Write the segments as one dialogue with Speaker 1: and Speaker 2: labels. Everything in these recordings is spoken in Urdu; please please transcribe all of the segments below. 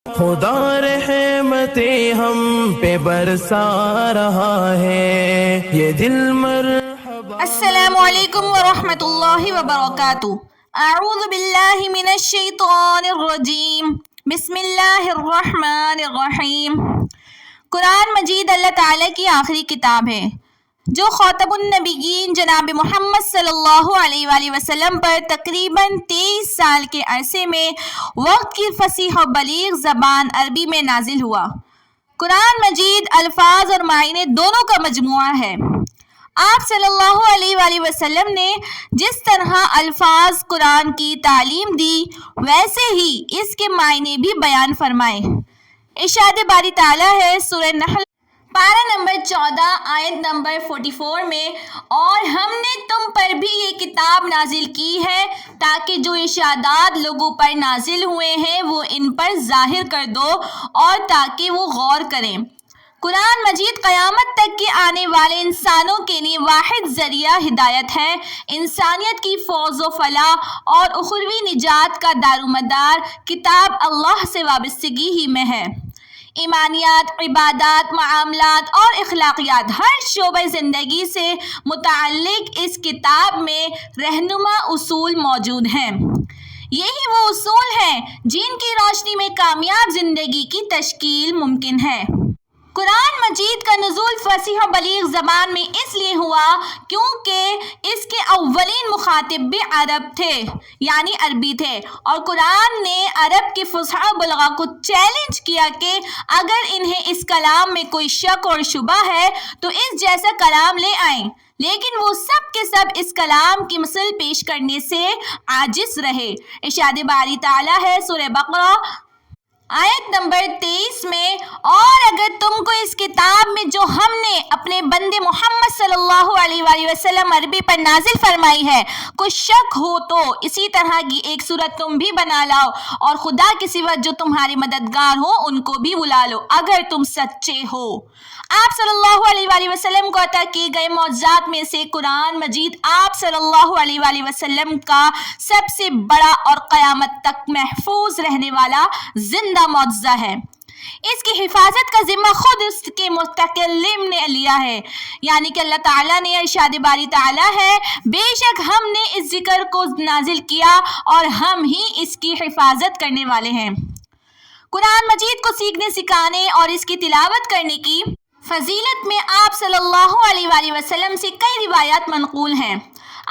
Speaker 1: خدا رحمتیں ہم پہ برسا رہا ہے یہ دل مرحبا۔
Speaker 2: السلام علیکم ورحمۃ اللہ وبرکاتہ۔ اعوذ باللہ من الشیطان الرجیم، بسم اللہ الرحمن الرحیم۔ قرآن مجید اللہ تعالیٰ کی آخری کتاب ہے جو خاتم النبیین جناب محمد صلی اللہ علیہ وآلہ وسلم پر تقریباً 23 سال کے عرصے میں وقت کی فصیح و بلیغ زبان عربی میں نازل ہوا۔ قرآن مجید الفاظ اور معنی دونوں کا مجموعہ ہے۔ آپ صلی اللہ علیہ وآلہ وسلم نے جس طرح الفاظ قرآن کی تعلیم دی ویسے ہی اس کے معنی بھی بیان فرمائے۔ ارشاد باری تعالیٰ ہے سورہ نحل پارہ نمبر 14 آیت نمبر 44 میں، اور ہم نے تم پر بھی یہ کتاب نازل کی ہے تاکہ جو ارشادات لوگوں پر نازل ہوئے ہیں وہ ان پر ظاہر کر دو اور تاکہ وہ غور کریں۔ قرآن مجید قیامت تک کے آنے والے انسانوں کے لیے واحد ذریعہ ہدایت ہے۔ انسانیت کی فوز و فلاح اور اخروی نجات کا دارومدار کتاب اللہ سے وابستگی ہی میں ہے۔ ایمانیات، عبادات، معاملات اور اخلاقیات ہر شعبہ زندگی سے متعلق اس کتاب میں رہنما اصول موجود ہیں۔ یہی وہ اصول ہیں جن کی روشنی میں کامیاب زندگی کی تشکیل ممکن ہے۔ قرآن مجید کا نزول فصیح و بلیغ زبان میں اس لیے ہوا کیونکہ اس کے اولین مخاطب بھی عرب تھے، یعنی عربی تھے، اور قرآن نے عرب کے فصحاء و بلغاء کو چیلنج کیا کہ اگر انہیں اس کلام میں کوئی شک اور شبہ ہے تو اس جیسا کلام لے آئیں، لیکن وہ سب کے سب اس کلام کی مثل پیش کرنے سے عاجز رہے۔ ارشاد باری تعالیٰ ہے سورہ بقرہ آیت نمبر 23 میں، اور اگر تم کو اس کتاب میں جو ہم نے اپنے بندے محمد صلی اللہ علیہ وآلہ وسلم عربی پر نازل فرمائی ہے کوئی شک ہو تو اسی طرح کی ایک صورت تم بھی بنا لاؤ اور خدا کے سوا جو تمہارے مددگار ہو ان کو بھی بلا لو اگر تم سچے ہو۔ آپ صلی اللہ علیہ وآلہ وسلم کو عطا کیے گئے معجزات میں سے قرآن مجید آپ صلی اللہ علیہ وآلہ وسلم کا سب سے بڑا اور قیامت تک محفوظ رہنے والا زندہ معجزہ ہے۔ اس کی حفاظت کا ذمہ خود اس کے متکلم نے لیا ہے، یعنی کہ اللہ تعالیٰ نے۔ ارشاد باری تعالیٰ ہے، بے شک ہم نے اس ذکر کو نازل کیا اور ہم ہی اس کی حفاظت کرنے والے ہیں۔ قرآن مجید کو سیکھنے، سکھانے اور اس کی تلاوت کرنے کی فضیلت میں آپ صلی اللہ علیہ وآلہ وسلم سے کئی روایات منقول ہیں۔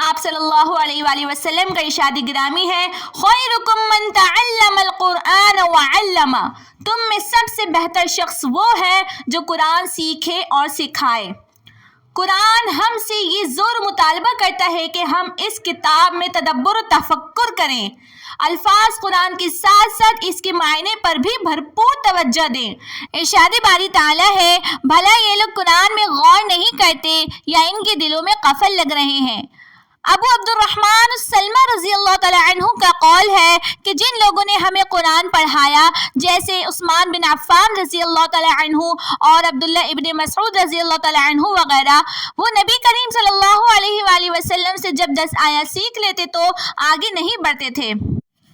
Speaker 2: آپ صلی اللہ علیہ وآلہ وسلم کا ارشاد گرامی ہے، خیرکم من تعلم القرآن وعلمہ، تم میں سب سے بہتر شخص وہ ہے جو قرآن سیکھے اور سکھائے۔ قرآن ہم سے یہ زور مطالبہ کرتا ہے کہ ہم اس کتاب میں تدبر و تفکر کریں، الفاظ قرآن کے ساتھ ساتھ اس کے معنی پر بھی بھرپور توجہ دیں۔ ارشاد باری تعالیٰ ہے، بھلا یہ لوگ قرآن میں غور نہیں کرتے یا ان کے دلوں میں قفل لگ رہے ہیں۔ ابو عبد الرحمن السلمہ رضی اللہ تعالیٰ عنہ کا قول ہے کہ جن لوگوں نے ہمیں قرآن پڑھایا جیسے عثمان بن عفان رضی اللہ تعالیٰ عنہ اور عبداللہ ابن مسعود رضی اللہ تعالیٰ عنہ وغیرہ، وہ نبی کریم صلی اللہ علیہ وآلہ وسلم سے جب 10 آیات سیکھ لیتے تو آگے نہیں بڑھتے تھے،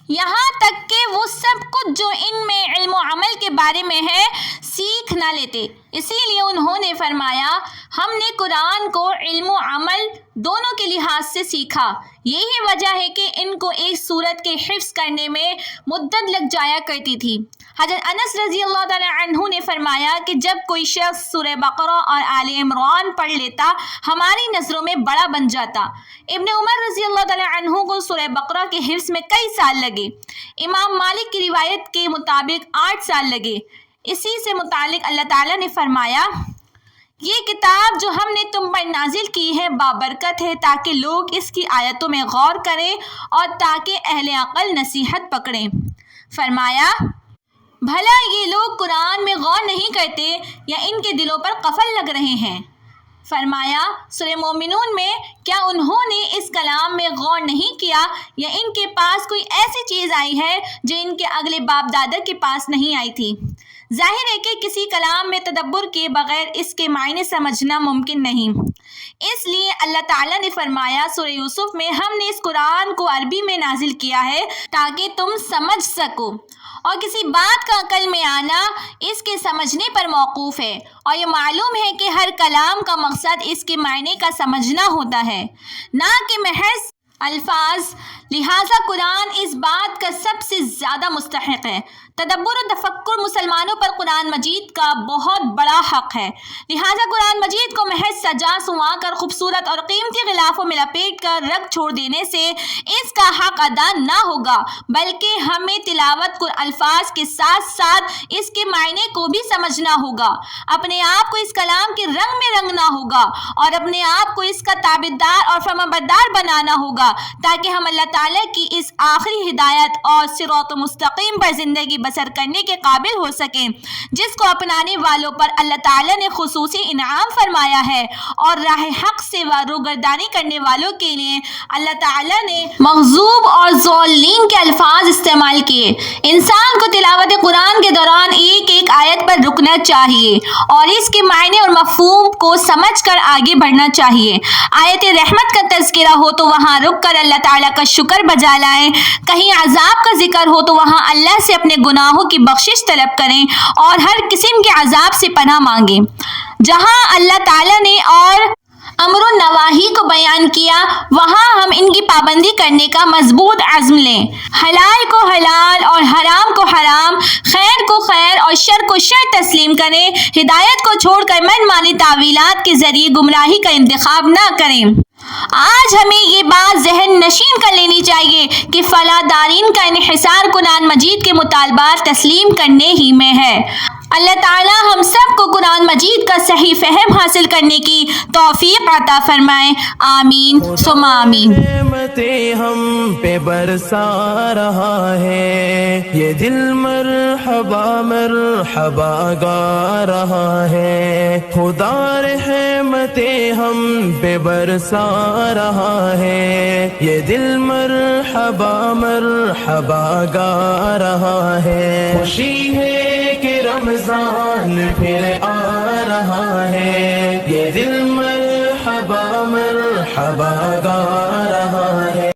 Speaker 2: یہاں تک کہ وہ سب کچھ جو ان میں علم و عمل کے بارے میں ہے سیکھ نہ لیتے۔ اسی لیے انہوں نے فرمایا، ہم نے قرآن کو علم و عمل دونوں کے لحاظ سے سیکھا۔ یہی وجہ ہے کہ ان کو ایک سورت کے حفظ کرنے میں مدت لگ جایا کرتی تھی۔ حضرت انس رضی اللہ تعالیٰ عنہ نے فرمایا کہ جب کوئی شخص سورہ بقرہ اور آل عمران پڑھ لیتا ہماری نظروں میں بڑا بن جاتا۔ ابن عمر رضی اللہ تعالیٰ عنہ کو سورہ بقرہ کے حفظ میں کئی سال لگے۔ امام مالک کی روایت کے مطابق 8 سال لگے۔ اسی سے متعلق اللہ تعالیٰ نے فرمایا، یہ کتاب جو ہم نے تم پر نازل کی ہے بابرکت ہے تاکہ لوگ اس کی آیتوں میں غور کریں اور تاکہ اہل عقل نصیحت پکڑیں۔ فرمایا، بھلا یہ لوگ قرآن میں غور نہیں کرتے یا ان کے دلوں پر قفل لگ رہے ہیں؟ فرمایا، سورہ مومنون میں، کیا انہوں نے اس کلام میں غور نہیں کیا یا ان کے پاس کوئی ایسی چیز آئی ہے جو ان کے اگلے باپ دادا کے پاس نہیں آئی تھی؟ ظاہر ہے کہ کسی کلام میں تدبر کیے بغیر اس کے معنی سمجھنا ممکن نہیں۔ اس لیے اللہ تعالیٰ نے فرمایا سورہ یوسف میں، ہم نے اس قرآن کو عربی میں نازل کیا ہے تاکہ تم سمجھ سکو اور کسی بات کا عقل میں آنا اس کے سمجھنے پر موقوف ہے، اور یہ معلوم ہے کہ ہر کلام کا مقصد اس کے معنی کا سمجھنا ہوتا ہے، نہ کہ محض الفاظ۔ لہٰذا قرآن اس بات کا سب سے زیادہ مستحق ہے۔ تدبر و تفکر مسلمانوں پر قرآن مجید کا بہت بڑا حق ہے، لہٰذا قرآن مجید کو محض سجا سنوا کر خوبصورت اور قیمتی غلافوں میں لپیٹ کر رکھ چھوڑ دینے سے اس کا حق ادا نہ ہوگا، بلکہ ہمیں تلاوت کو الفاظ کے ساتھ ساتھ اس کے معنی کو بھی سمجھنا ہوگا، اپنے آپ کو اس کلام کے رنگ میں رنگنا ہوگا اور اپنے آپ کو اس کا تابعدار اور فرمانبردار بنانا ہوگا، تاکہ ہم اللہ تعالیٰ کی اس آخری ہدایت اور صراط مستقیم پر زندگی بسر کرنے کے قابل ہو سکیں، جس کو اپنانے والوں پر اللہ تعالیٰ نے خصوصی انعام فرمایا ہے، اور راہ حق سے روگردانی کرنے والوں کے لیے اللہ تعالیٰ نے مغضوب اور ضالین کے الفاظ استعمال کیے۔ انسان کو تلاوت قرآن کے دوران ایک ایک آیت پر رکنا چاہیے اور اس کے معنی اور مفہوم کو سمجھ کر آگے بڑھنا چاہیے۔ آیت رحمت کا تذکرہ ہو تو وہاں رک کر اللہ تعالیٰ کا شکر بجا لائیں، کہیں عذاب کا ذکر ہو تو وہاں اللہ سے اپنے گناہوں کی بخشش طلب کریں اور ہر قسم کے عذاب سے پناہ مانگیں۔ جہاں اللہ تعالیٰ نے اور امر و نواہی کو بیان کیا، وہاں ہم ان کی پابندی کرنے کا مضبوط عزم لیں، حلال کو حلال اور حرام کو حرام، خیر کو خیر اور شر کو شر تسلیم کریں، ہدایت کو چھوڑ کر من مانی تعویلات کے ذریعے گمراہی کا انتخاب نہ کریں۔ آج ہمیں یہ بات ذہن نشین کر لینی چاہیے کہ فلاح دارین کا انحصار قرآن مجید کے مطالبات تسلیم کرنے ہی میں ہے۔ اللہ تعالیٰ ہم سب کو قرآن مجید کا صحیح فہم حاصل کرنے کی توفیق عطا فرمائے، آمین ثم آمین۔
Speaker 1: نعمتیں ہم پہ برسا رہا ہے، یہ دل مرحبا مرحبا گا رہا ہے، خدا رحمتیں ہم پہ برسا رہا ہے، یہ دل مرحبا مرحبا گا رہا ہے، خوشی ہے کہ رمضان پھر آ رہا ہے، یہ دل مرحبا مرحبا گا رہا